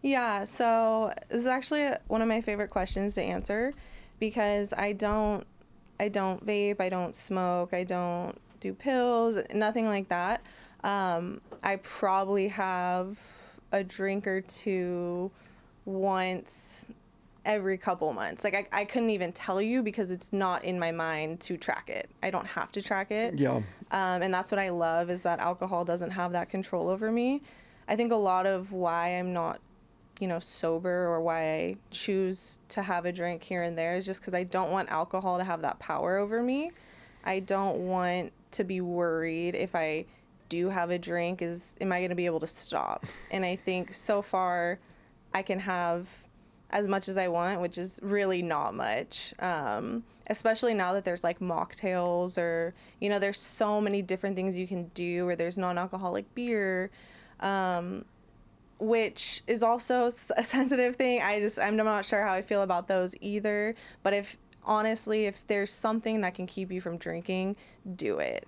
Yeah, so this is actually one of my favorite questions to answer, because I don't vape, I don't smoke, I don't do pills, nothing like that. I probably have a drink or two once every couple months. Like I couldn't even tell you, because it's not in my mind to track it. I don't have to track it. Yeah. And that's what I love, is that alcohol doesn't have that control over me. I think a lot of why I'm not, sober, or why I choose to have a drink here and there, is just because I don't want alcohol to have that power over me. I don't want to be worried if I do have a drink, am I going to be able to stop? And I think so far I can have as much as I want, which is really not much. Especially now that there's like mocktails, or, there's so many different things you can do, or there's non-alcoholic beer, which is also a sensitive thing. I'm not sure how I feel about those either. But if there's something that can keep you from drinking, do it.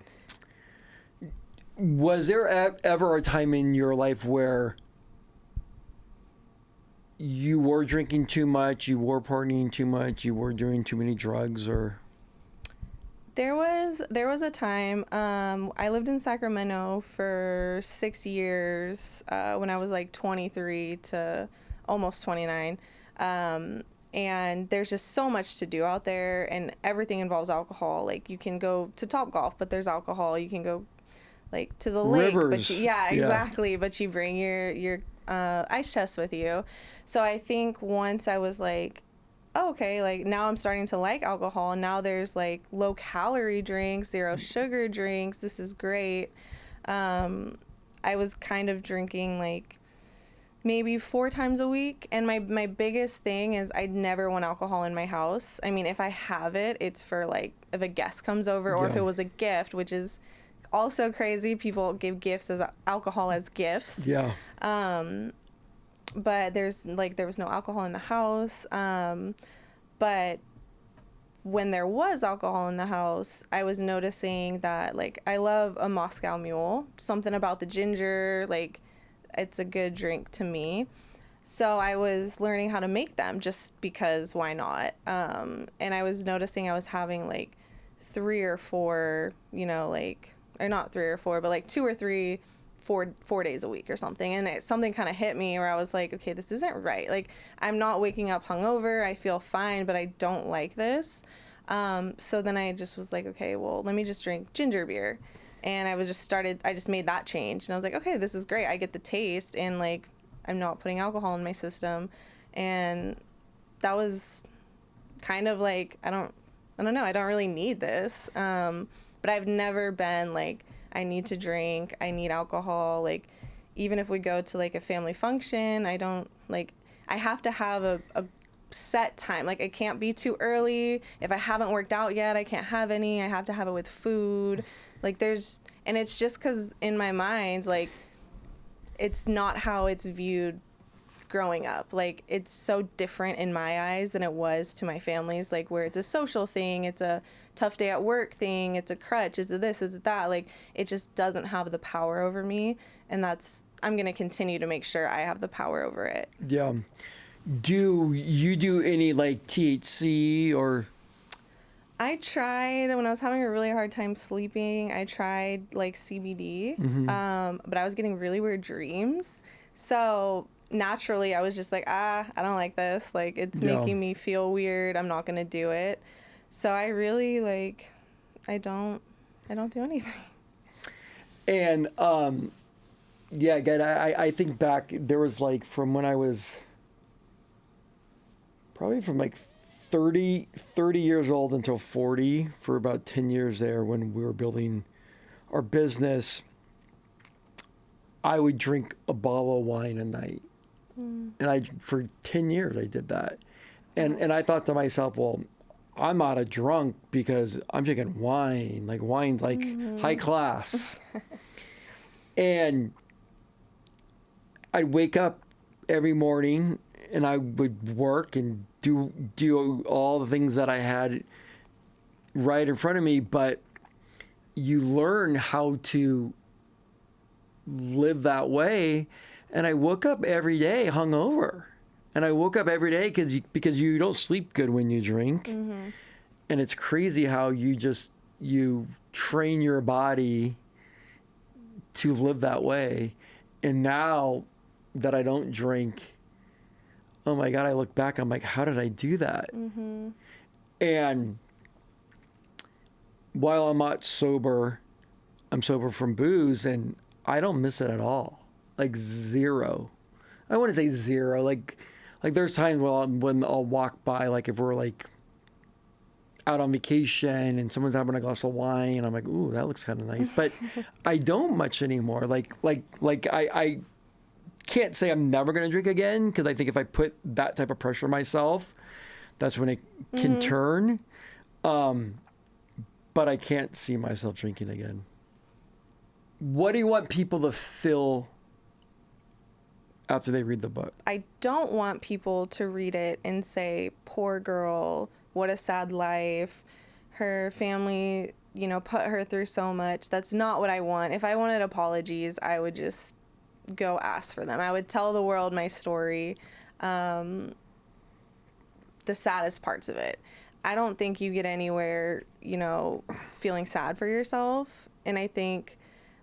Was there ever a time in your life where you were drinking too much, you were partying too much, you were doing too many drugs, or? There was a time, I lived in Sacramento for 6 years, when I was like 23 to almost 29. And there's just so much to do out there, and everything involves alcohol. Like, you can go to Topgolf, but there's alcohol. You can go like to the lake, Rivers. but exactly. But you bring your ice chest with you. So I think once I was like, oh, okay, like now I'm starting to like alcohol. Now there's like low calorie drinks, 0 sugar drinks. This is great. I was kind of drinking like maybe 4 times a week. And my biggest thing is I never want alcohol in my house. I mean, if I have it, it's for like if a guest comes over, or if it was a gift, which is also crazy. People give gifts as alcohol as gifts. Yeah. But there was no alcohol in the house. But when there was alcohol in the house, I was noticing that, like, I love a Moscow Mule. Something about the ginger, like, it's a good drink to me. So I was learning how to make them, just because why not? And I was noticing I was having like 3 or 4, or not 3 or 4, but like 2 or 3 4 days a week or something. And something kind of hit me where I was like, okay, this isn't right. Like, I'm not waking up hungover. I feel fine, but I don't like this. So then I just was like, okay, well, let me just drink ginger beer. And I just made that change. And I was like, okay, this is great. I get the taste, and like, I'm not putting alcohol in my system. And that was kind of like, I don't know. I don't really need this. But I've never been like, I need to drink, I need alcohol. Like, even if we go to like a family function, I have to have a set time. Like, it can't be too early. If I haven't worked out yet, I can't have any. I have to have it with food. Like, and it's just because in my mind, like, it's not how it's viewed growing up. Like, it's so different in my eyes than it was to my family's, like, where it's a social thing, it's a tough day at work thing, it's a crutch, it's a this, it's a that. Like, it just doesn't have the power over me, and I'm going to continue to make sure I have the power over it. Yeah. Do you do any like THC or? I tried, when I was having a really hard time sleeping, I tried like CBD, but I was getting really weird dreams. So naturally I was just like, I don't like this. Like, it's making me feel weird. I'm not going to do it. So I really I don't do anything. And, again, I think back, there was like from when I was probably from like 30 years old until 40, for about 10 years there when we were building our business, I would drink a bottle of wine a night. And for 10 years I did that. And I thought to myself, well, I'm not a drunk because I'm drinking wine. Like, wine's like high class. And I'd wake up every morning and I would work and do all the things that I had right in front of me, but you learn how to live that way. And I woke up every day hungover, and I woke up every day because you don't sleep good when you drink. Mm-hmm. And it's crazy how you train your body to live that way. And now that I don't drink, oh my God, I look back, I'm like, how did I do that? Mm-hmm. And while I'm not sober, I'm sober from booze, and I don't miss it at all. Like zero. I wouldn't say zero. Like there's times when I'll walk by, like if we're like out on vacation and someone's having a glass of wine, and I'm like, ooh, that looks kind of nice. But I don't much anymore. Like I can't say I'm never going to drink again, because I think if I put that type of pressure on myself, that's when it can turn. But I can't see myself drinking again. What do you want people to feel after they read the book? I don't want people to read it and say, poor girl, what a sad life. Her family, put her through so much. That's not what I want. If I wanted apologies, I would just go ask for them. I would tell the world my story, the saddest parts of it. I don't think you get anywhere, feeling sad for yourself. And I think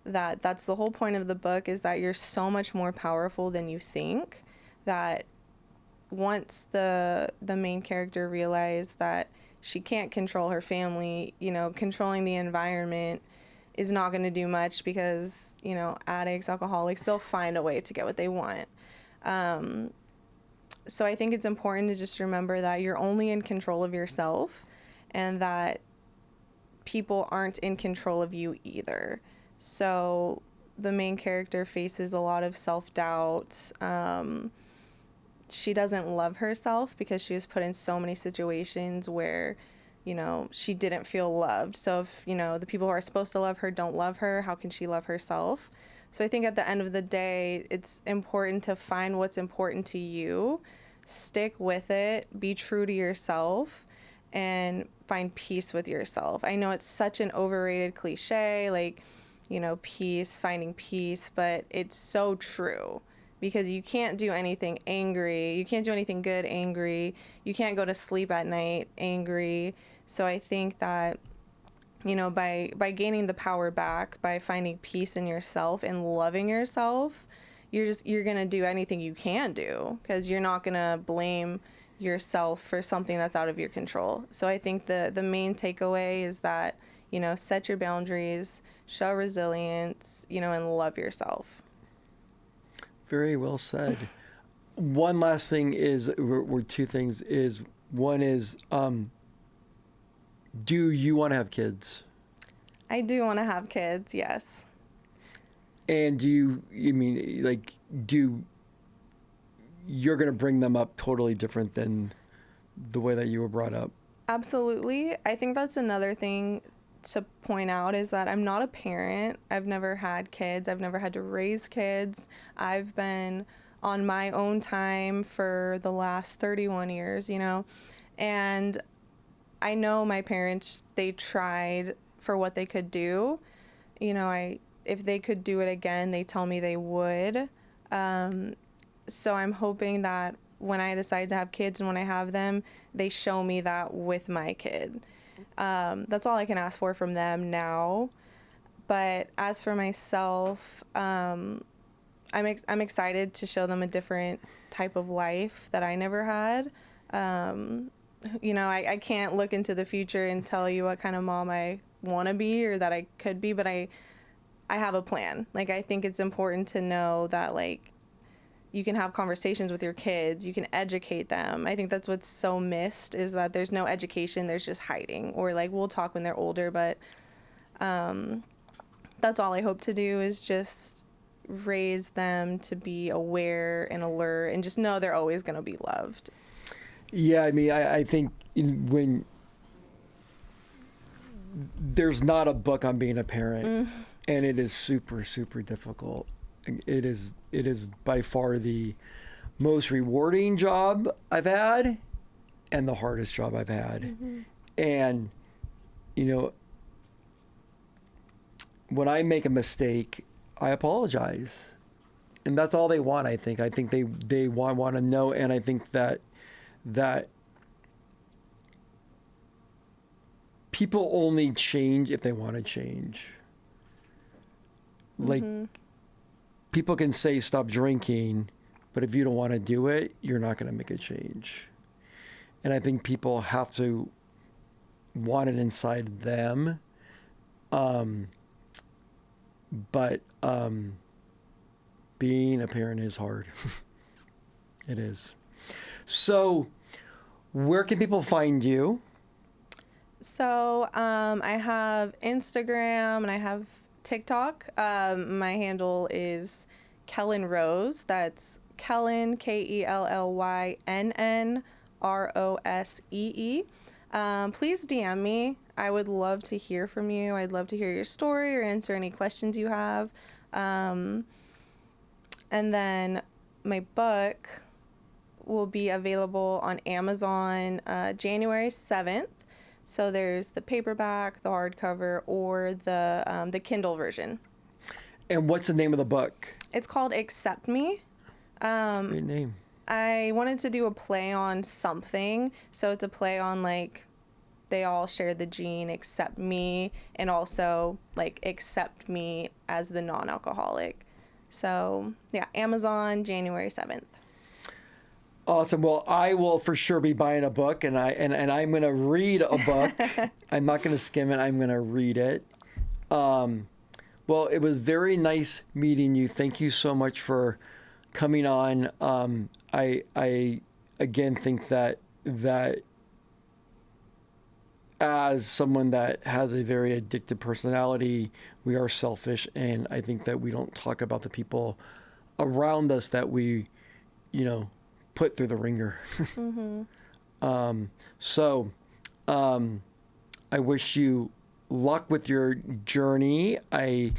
that's the whole point of the book, is that you're so much more powerful than you think. That once the main character realized that she can't control her family, controlling the environment is not going to do much, because, addicts, alcoholics, they'll find a way to get what they want. So I think it's important to just remember that you're only in control of yourself, and that people aren't in control of you either. So the main character faces a lot of self-doubt. She doesn't love herself because she was put in so many situations where, she didn't feel loved. So if, the people who are supposed to love her don't love her, how can she love herself? So I think at the end of the day, it's important to find what's important to you, stick with it, be true to yourself, and find peace with yourself. I know it's such an overrated cliche, like, peace, finding peace, but it's so true, because you can't do anything angry. You can't do anything good angry. You can't go to sleep at night angry. So I think that, by gaining the power back, by finding peace in yourself and loving yourself, you're going to do anything you can do, because you're not going to blame yourself for something that's out of your control. So I think the main takeaway is that, set your boundaries, show resilience, and love yourself. Very well said. One last thing is, or two things is, one is, do you want to have kids? I do want to have kids, yes. And you're going to bring them up totally different than the way that you were brought up? Absolutely. I think that's another thing to point out, is that I'm not a parent. I've never had kids. I've never had to raise kids. I've been on my own time for the last 31 years, and I know my parents, they tried for what they could do. If they could do it again, they tell me they would. So I'm hoping that when I decide to have kids, and when I have them, they show me that with my kid. That's all I can ask for from them now. But as for myself, I'm excited to show them a different type of life that I never had. I can't look into the future and tell you what kind of mom I want to be or that I could be, but I have a plan. Like, I think it's important to know that, like, you can have conversations with your kids, you can educate them. I think that's what's so missed, is that there's no education, there's just hiding, or like, we'll talk when they're older, but that's all I hope to do, is just raise them to be aware and alert and just know they're always going to be loved. Yeah, I think when there's not a book on being a parent, and it is super, super difficult. It is by far the most rewarding job I've had, and the hardest job I've had. Mm-hmm. And, you know, when I make a mistake, I apologize. And that's all they want, I think. I think they want to know, and I think that people only change if they want to change. Like, people can say stop drinking, but if you don't want to do it, you're not going to make a change. And I think people have to want it inside them. But being a parent is hard. It is. So, where can people find you? So I have Instagram and I have TikTok. My handle is Kellyn Rose. That's Kellyn, KELLYNNROSEE. Please DM me. I would love to hear from you. I'd love to hear your story or answer any questions you have. And then my book will be available on Amazon January 7th. So there's the paperback, the hardcover, or the Kindle version. And what's the name of the book? It's called Accept Me. That's a great name. I wanted to do a play on something. So it's a play on, like, they all share the gene, accept me, and also, like, accept me as the non-alcoholic. So, yeah, Amazon, January 7th. Awesome. Well, I will for sure be buying a book, and I'm going to read a book. I'm not going to skim it. I'm going to read it. Well, it was very nice meeting you. Thank you so much for coming on. I again think that as someone that has a very addictive personality, we are selfish, and I think that we don't talk about the people around us that we, put through the ringer. So I wish you luck with your journey. I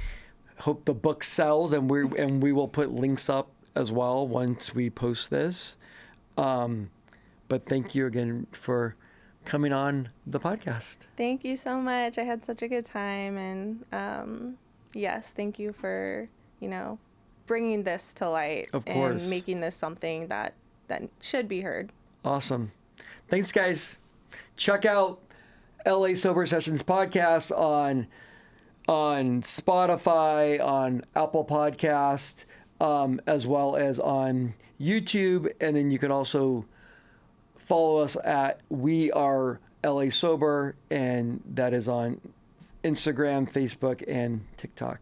hope the book sells, and we will put links up as well once we post this. But thank you again for coming on the podcast. Thank you so much. I had such a good time, and yes, thank you for bringing this to light. Of course. And making this something that should be heard. Awesome. Thanks, guys. Check out LA Sober Sessions podcast on Spotify, on Apple Podcast, as well as on YouTube. And then you can also follow us at We Are LA Sober, and that is on Instagram, Facebook, and TikTok.